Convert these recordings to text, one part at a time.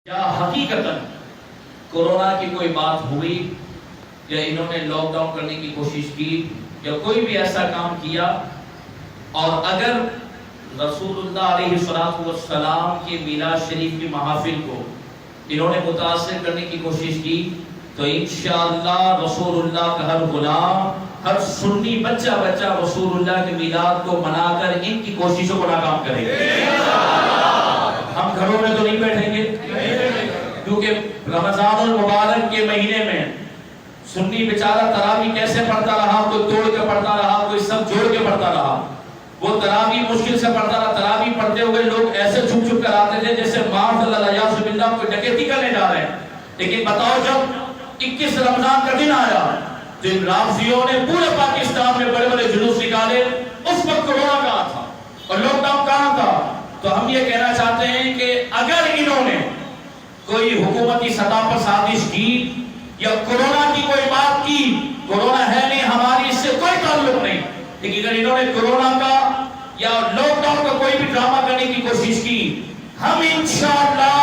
یا حقیقتاً کورونا کی کوئی بات ہوئی یا انہوں نے لاک ڈاؤن کرنے کی کوشش کی یا کوئی بھی ایسا کام کیا، اور اگر رسول اللہ علیہ السلام کی میلاد شریف کی محافل کو انہوں نے متاثر کرنے کی کوشش کی، تو انشاءاللہ رسول اللہ کا ہر غلام، ہر سنی بچہ رسول اللہ کے میلاد کو منا کر ان کی کوششوں کو ناکام کرے گا۔ ہم گھروں میں تو نہیں بیٹھیں گے، کیونکہ رمضان المبارک کے مہینے میں سنی بیچارہ تراویح کیسے پڑھتا رہا، کوئی توڑ کے پڑھتا رہا، کوئی سب جوڑ کے پڑھتا رہا، وہ تراویح مشکل سے پڑھتا رہا۔ تراویح پڑھتے ہوئے لوگ ایسے چھپ چھپ کر آتے تھے جیسے معاذ اللہ کوئی ڈکیتی کرنے جا رہے ہیں۔ لیکن بتاؤ، جب 21 رمضان کا دن آیا تو ان رافضیوں نے پورے پاکستان میں بڑے بڑے جلوس نکالے۔ اس وقت کورونا کہاں تھا اور لاک ڈاؤن کہاں تھا؟ تو ہم یہ کہنا چاہتے ہیں کہ اگر انہوں نے کوئی حکومتی سطح پر سازش کی یا کورونا کی کوئی بات کی، کورونا ہے نہیں، ہماری اس سے کوئی تعلق نہیں، لیکن اگر انہوں نے کورونا کا یا لاک ڈاؤن کا کوئی بھی ڈرامہ کرنے کی کوشش کی، ہم انشاءاللہ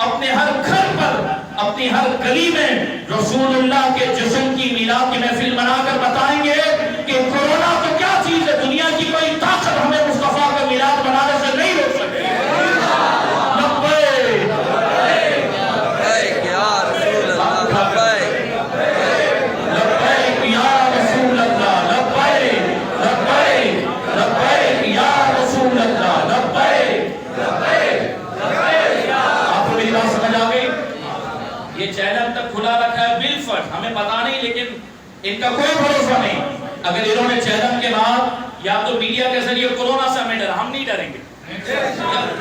اپنے ہر گھر پر، اپنی ہر گلی میں رسول اللہ کے جشن کی میلاد کی محفل منا کر بتائیں گے کہ کورونا تو کیا چیز ہے، دنیا کی کوئی طاقت ہمیں مصطفیٰ کا میلاد منانے سے نہیں روک سکتی۔ یہ چینل تک کھلا رکھا ہے بالفرض، ہمیں پتا نہیں، لیکن ان کا کوئی بھروسہ نہیں۔ اگر انہوں نے چینل کے بعد یا تو میڈیا کے ذریعے کورونا سے ہمیں ڈرا، ہم نہیں ڈریں گے۔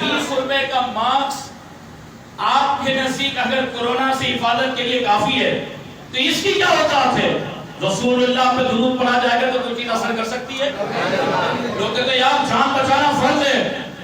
20 روپے کا ماسک آپ کے نزدیک اگر کورونا سے حفاظت کے لیے کافی ہے تو اس کی کیا وجہ ہے؟ رسول اللہ پہ درود پڑھا جائے گا تو کوئی چیز اثر کر سکتی ہے؟ لوگ کہتے ہیں یار جان بچانا فرض ہے،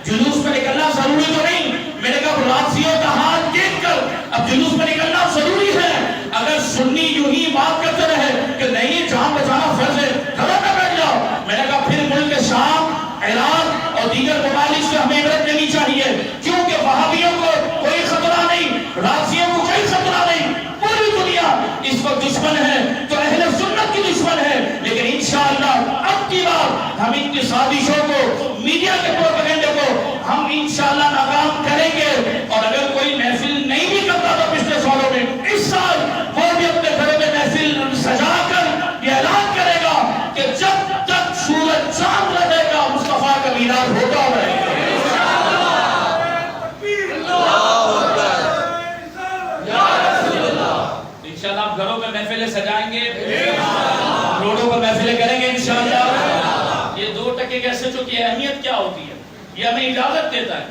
جلوس میں نکلنا ضروری تو نہیں۔ میں نے کہا رافضیوں کا حال دیکھ کر اب جلوس میں نکلنا ضروری ہے۔ اگر سنی یوں ہی بات کرتے رہے کہ نہیں جان بچانا فرض ہے، گھروں میں بیٹھ جاؤ، میں نے کہا پھر ملک شام، عراق اور دیگر ممالک سے ہمیں عبرت لینی چاہیے، کیونکہ وہابیوں کو کوئی خطرہ نہیں، رافضیوں کو کوئی خطرہ نہیں۔ پوری دنیا اس وقت دشمن ہے تو اہل سنت کی دشمن ہے، لیکن انشاءاللہ اب کی بار ہم ان کی سازشوں کو، میڈیا کے پروپیگنڈے کو ہم انشاءاللہ ناکام کریں گے۔ اور اگر کوئی محفل نہیں بھی کرتا تھا پچھلے سالوں میں، اس سال وہ بھی اپنے گھروں میں محفل سجا کر یہ اعلان کرے گا کہ جب تک سورج چاند رہے گا مصطفیٰ کا میلاد ہوتا رہے گا۔ انشاءاللہ آپ گھروں میں محفلیں سجائیں گے، روڈوں پر محفلیں کریں گے انشاءاللہ۔ یہ 2% کے SHO کی اہمیت کیا ہوتی ہے، یہ ہمیں اجازت دیتا ہے۔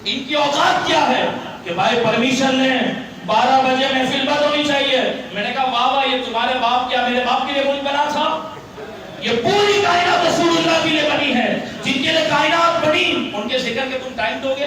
ان کی اوقات کیا ہے کہ بھائی پرمیشن لیں، 12 بجے محفل بند ہونی چاہیے۔ میں نے کہا واہ واہ، یہ تمہارے باپ کیا میرے باپ کے لیے ملک بنا تھا؟ یہ پوری کائنات رسول اللہ کے لیے بنی ہے۔ جن کے لیے کائنات بنی ان کے ذکر کے تم ٹائم دو گے؟